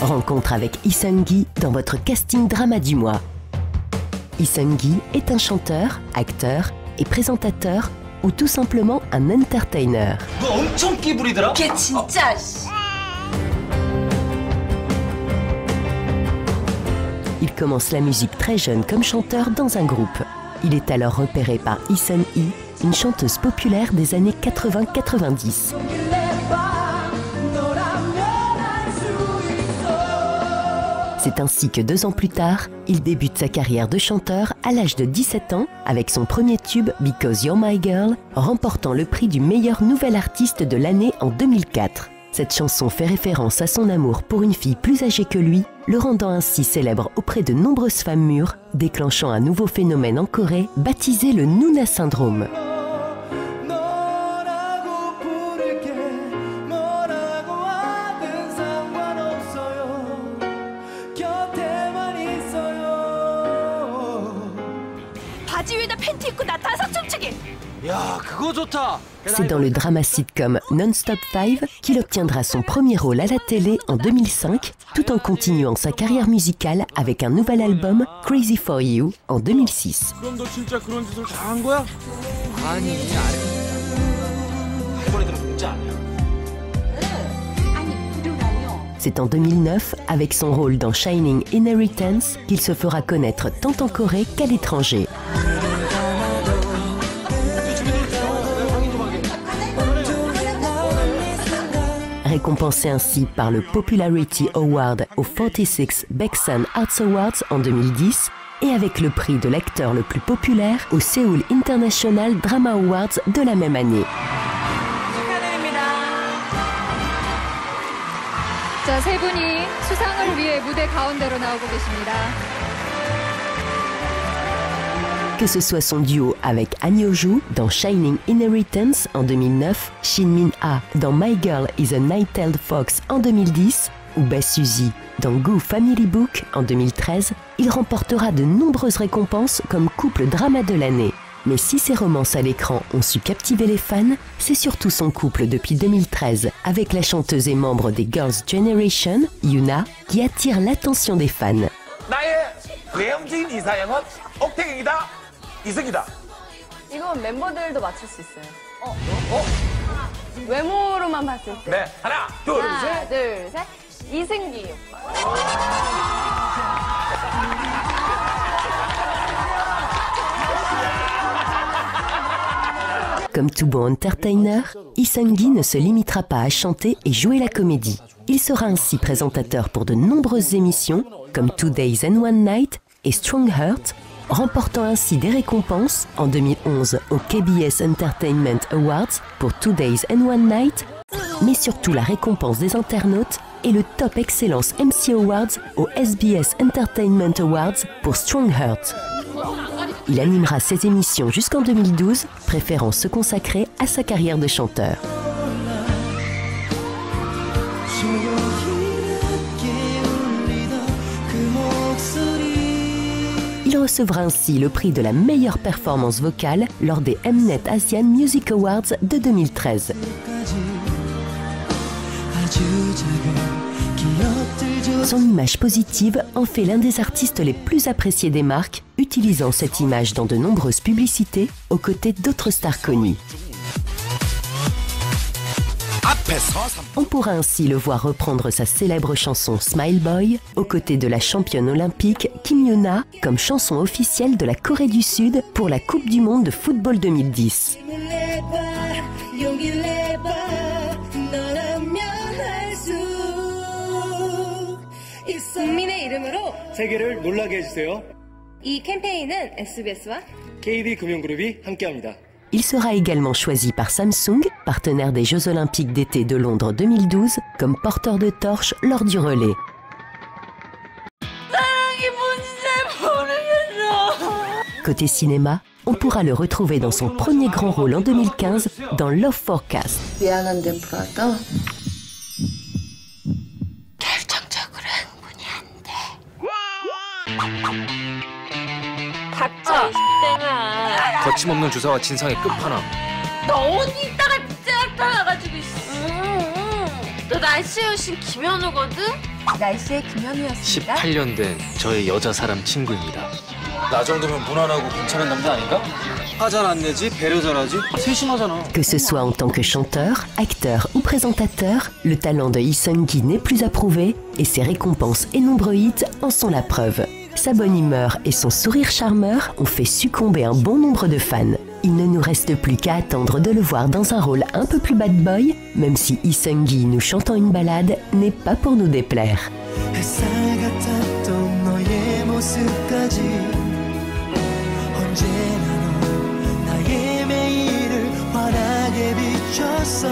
Rencontre avec Lee Seung-gi dans votre casting drama du mois. Lee Seung-gi est un chanteur, acteur et présentateur ou tout simplement un entertainer. 너 엄청 끼부리더라? 걔 진짜. Il commence la musique très jeune comme chanteur dans un groupe. Il est alors repéré par Lee Sun-hee, une chanteuse populaire des années 80-90. C'est ainsi que 2 ans plus tard, il débute sa carrière de chanteur à l'âge de 17 ans avec son premier tube Because You're My Girl, remportant le prix du meilleur nouvel artiste de l'année en 2004. Cette chanson fait référence à son amour pour une fille plus âgée que lui, le rendant ainsi célèbre auprès de nombreuses femmes mûres, déclenchant un nouveau phénomène en Corée baptisé le Nuna Syndrome. C'est dans le drama sitcom Non-Stop 5 qu'il obtiendra son premier rôle à la télé en 2005, tout en continuant sa carrière musicale avec un nouvel album, Crazy For You, en 2006. C'est en 2009, avec son rôle dans Shining Inheritance, qu'il se fera connaître tant en Corée qu'à l'étranger. Récompensé ainsi par le Popularity Award au 46 Baeksan Arts Awards en 2010 et avec le prix de l'acteur le plus populaire au Seoul International Drama Awards de la même année. 자, 세 분이 수상을 위해 무대 가운데로 나오고 계십니다. Que ce soit son duo avec Han Hyo-joo dans Shining Inheritance en 2009, Shin Min-ah dans My Girl is a Nine-Tailed Fox en 2010 ou Bae Suzy dans Goo Family Book en 2013, il remportera de nombreuses récompenses comme couple drama de l'année. Mais si ses romances à l'écran ont su captiver les fans, c'est surtout son couple depuis 2013 avec la chanteuse et membre des Girls' Generation, Yoona, qui attire l'attention des fans. 이승이다. 이건 멤버들도 맞출 수 있어요. 외모로만 봤을 때. 네, 하나, 둘, 셋. 이승기. Comme tout bon entertainer, Lee Seung-gi ne se limitera pas à chanter et jouer la comédie. Il sera ainsi présentateur pour de nombreuses émissions comme 2 Days and One Night et Strong Heart, remportant ainsi des récompenses en 2011 au KBS Entertainment Awards pour 2 Days and One Night, mais surtout la récompense des internautes et le Top Excellence MC Awards au SBS Entertainment Awards pour Strong Heart. Il animera ses émissions jusqu'en 2012, préférant se consacrer à sa carrière de chanteur. Il recevra ainsi le prix de la meilleure performance vocale lors des Mnet Asian Music Awards de 2013. Son image positive en fait l'un des artistes les plus appréciés des marques, utilisant cette image dans de nombreuses publicités aux côtés d'autres stars connues. On pourra ainsi le voir reprendre sa célèbre chanson Smile Boy aux côtés de la championne olympique Kim Yoona comme chanson officielle de la Corée du Sud pour la Coupe du Monde de football 2010. 국민의 이름으로 세계를 놀라게 해주세요. 이 캠페인은 SBS와 KB금융그룹이 함께합니다. Il sera également choisi par Samsung, partenaire des Jeux Olympiques d'été de Londres 2012, comme porteur de torche lors du relais. Côté cinéma, on pourra le retrouver dans son premier grand rôle en 2015 dans Love Forecast. 미안한데 브라더. 결정적으로 흥분이 안 돼. 닥쳐, 땡아. 거침없는 주사와 진상의 끝판왕. 너 어디 있다가 진짜 나타나가지고 있어. 너 날씨에 오신 김현우거든? 날씨의 김현우였습니다. 18년 된 저의 여자 사람 친구입니다. 나 정도면 무난하고 괜찮은 남자 아닌가? 화 잘 안 내지, 배려 잘하지, 세심하잖아. Que ce soit en tant que chanteur, acteur ou présentateur, le talent de Lee Seung-gi n'est plus à prouver et ses récompenses et nombreux hits en sont la preuve. Sa bonne humeur et son sourire charmeur ont fait succomber un bon nombre de fans. Il ne nous reste plus qu'à attendre de le voir dans un rôle un peu plus bad boy, même si Lee Seung-gi nous chantant une ballade n'est pas pour nous déplaire. 언제나 넌 나의 매일을 환하게 비춰서